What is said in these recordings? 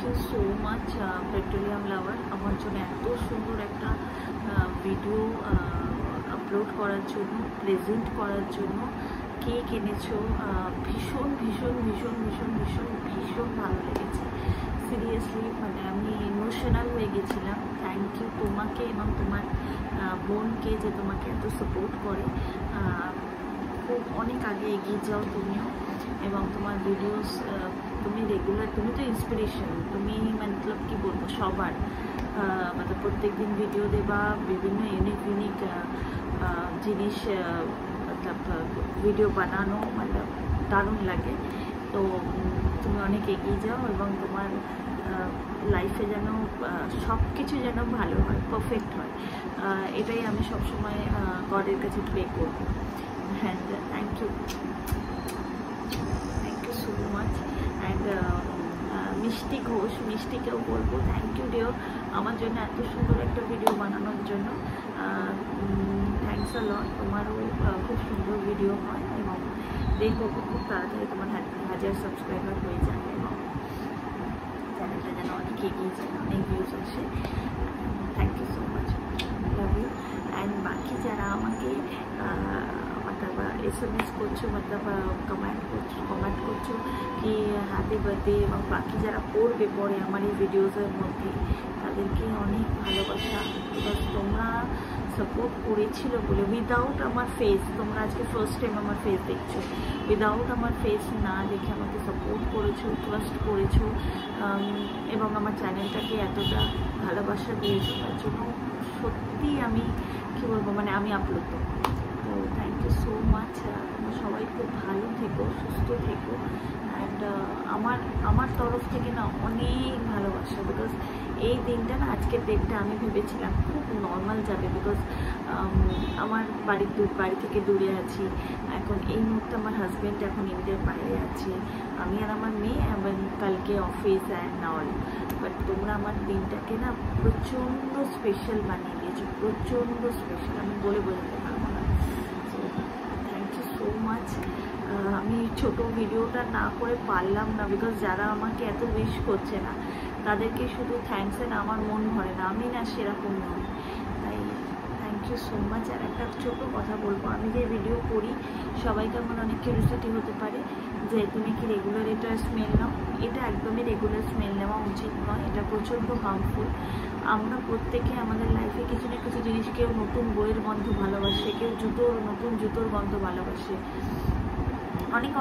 You so much petroleum লাভার, আমার জন্য এত সুন্দর একটা ভিডিও আপলোড করার জন্য, প্রেজেন্ট করার জন্য। কেক এনেছো, ভীষণ ভীষণ ভীষণ ভীষণ ভীষণ ভীষণ ভালো লেগেছে। সিরিয়াসলি মানে আমি ইমোশনাল হয়ে গেছিলাম। থ্যাংক ইউ তোমাকে এবং তোমার বোনকে যে তোমাকে এত সাপোর্ট করে। খুব অনেক আগে এগিয়ে যাও তুমিও, এবং তোমার ভিডিওস তুমি রেগুলার, তুমি তো ইন্সপিরেশন। তুমি মতলব কি বলবো সবার, মানে প্রত্যেক দিন ভিডিও দেবা, বিভিন্ন ইউনিক ইউনিক জিনিস মতলব ভিডিও বানানো, মানে দারুণ লাগে। তো তুমি অনেক এগিয়ে যাও এবং তোমার লাইফে যেন সব কিছু যেন ভালো হয়, পারফেক্ট হয়, এটাই আমি সবসময় গডের কাছে প্রে করবো। হ্যাঁ, thank you so much. And Mishti Ghosh, মিষ্টিকেও বলবো থ্যাংক ইউ ডিও, আমার জন্য এত সুন্দর একটা ভিডিও বানানোর জন্য। থ্যাংকস আ লট। তোমারও খুব সুন্দর ভিডিও হয় এবং দেখবো খুব তাড়াতাড়ি তোমার 1000 সাবস্ক্রাইবার হয়ে যায় এবং চ্যানেলটা যেন অনেক এগিয়ে যায়, অনেক ভিউজ আসে। Thank you so much, love you. And বাকি যারা আমাকে SMS করছো, মতলব কমেন্ট করছো কি হ্যাপি বার্থডে, এবং বাকি যারা করবে পরে আমার এই ভিডিওসের মধ্যে, তাদেরকে অনেক ভালোবাসা। বিকজ তোমরা সাপোর্ট করেছিল বলে, উইদাউট আমার ফেস, তোমরা আজকে ফার্স্ট টাইম আমার ফেস দেখছো, উইদাউট আমার ফেস না দেখে আমাকে সাপোর্ট করেছো, ট্রাস্ট করেছো, এবং আমার চ্যানেলটাকে এতটা ভালোবাসা দিয়েছো, তার জন্য সত্যি আমি কী বলবো, মানে আমি আপ্লুত। তো থ্যাংক ইউ সো মাচ। তোমরা সবাই খুব ভালো থেকো, সুস্থ থেকো। অ্যান্ড আমার তরফ থেকে না অনেক ভালোবাসা। বিকজ এই দিনটা না, আজকের ডেটটা আমি ভেবেছিলাম খুব নর্মাল যাবে, বিকজ আমার বাড়ি থেকে দূরে আছি এখন। এই মুহূর্তে আমার হাজব্যান্ড এখন ইন্ডিয়ার বাইরে আছে, আমি আর আমার মেয়ে, এবং কালকে অফিস অ্যান্ড অল। বাট তোমরা আমার দিনটাকে না প্রচণ্ড স্পেশাল বানিয়ে দিয়েছো, প্রচণ্ড স্পেশাল, আমি বলে বোঝাতে পারবো না। So thank you so much. আমি ছোট ভিডিওটা না করে পারলাম না, বিকজ যারা আমাকে এত উইশ করছে না, তাদেরকে শুধু থ্যাংকসে না আমার মন ভরে না, আমি না সেরকম নই। তাই থ্যাংক ইউ সো মাচ। আর একটা ছোটো কথা বলবো, আমি যে ভিডিও করি সবাইকে আমার অনেক কিউরিওসিটি হতে পারে যে তুমি কি রেগুলার এটা স্মেল নাও। এটা একদমই রেগুলার স্মেল নেওয়া উচিত নয়, এটা প্রচণ্ড হার্মফুল। আমরা প্রত্যেকে আমাদের লাইফে কিছু না কিছু জিনিস, কেউ নতুন বইয়ের গন্ধ ভালোবাসে, কেউ নতুন জুতোর গন্ধ ভালোবাসে,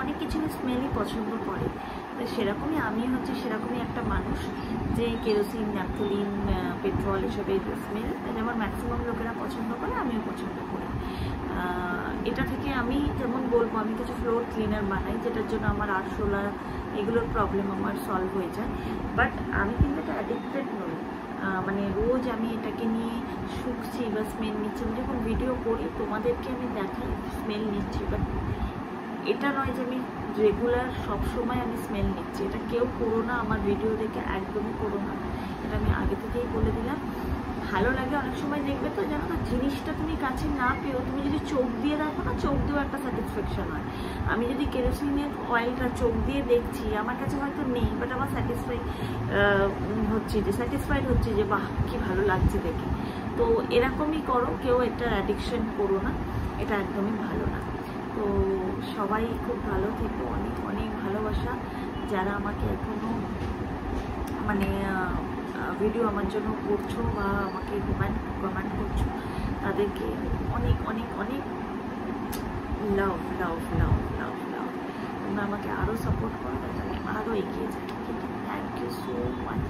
অনেক কিছু স্মেলই পছন্দ করে। তো সেরকমই আমি হচ্ছে সেরকমই একটা মানুষ যে কেরোসিন, ন্যাপথলিন, পেট্রোল এসবের স্মেল যেমন ম্যাক্সিমাম লোকেরা পছন্দ করে, আমিও পছন্দ করি। এটা থেকে আমি যেমন বলবো, আমি কিছু ফ্লোর ক্লিনার বানাই, যেটার জন্য আমার আরশোলা এগুলোর প্রবলেম আমার সলভ হয়ে যায়। বাট আমি কিন্তু এটা অ্যাডিক্টেড নই, মানে রোজ আমি এটাকে নিয়ে শুকছি বা স্মেল নিচ্ছি। আমি যখন ভিডিও করি তোমাদেরকে আমি দেখাই স্মেল নিচ্ছি, বাট এটা নয় যে আমি রেগুলার সবসময় আমি স্মেল নিচ্ছি। এটা কেউ করো না, আমার ভিডিও দেখে একদমই করো না, এটা আমি আগে থেকেই বলে দিলাম। ভালো লাগে অনেক সময়, দেখবে তো জানো তো, জিনিসটা তুমি কাছে না পেয়েও তুমি যদি চোখ দিয়ে দেখো না, চোখ দিয়েও একটা স্যাটিসফ্যাকশন হয়। আমি যদি কেরোসিনের অয়েলটা চোখ দিয়ে দেখছি, আমার কাছে হয়তো নেই, বাট আমার স্যাটিসফাইড হচ্ছে যে বাহ কি ভালো লাগছে দেখে। তো এরকমই করো, কেউ এটার অ্যাডিকশন করো না, এটা একদমই ভালো না। তো সবাই খুব ভালো থেকো, অনেক ভালোবাসা। যারা আমাকে এখনও মানে ভিডিও আমার জন্য করছো বা আমাকে কমেন্ট করছো, তাদেরকে অনেক লাভ। তোমরা আমাকে আরও সাপোর্ট করো, যাতে আমি আরও এগিয়ে যাই। Thank you so much.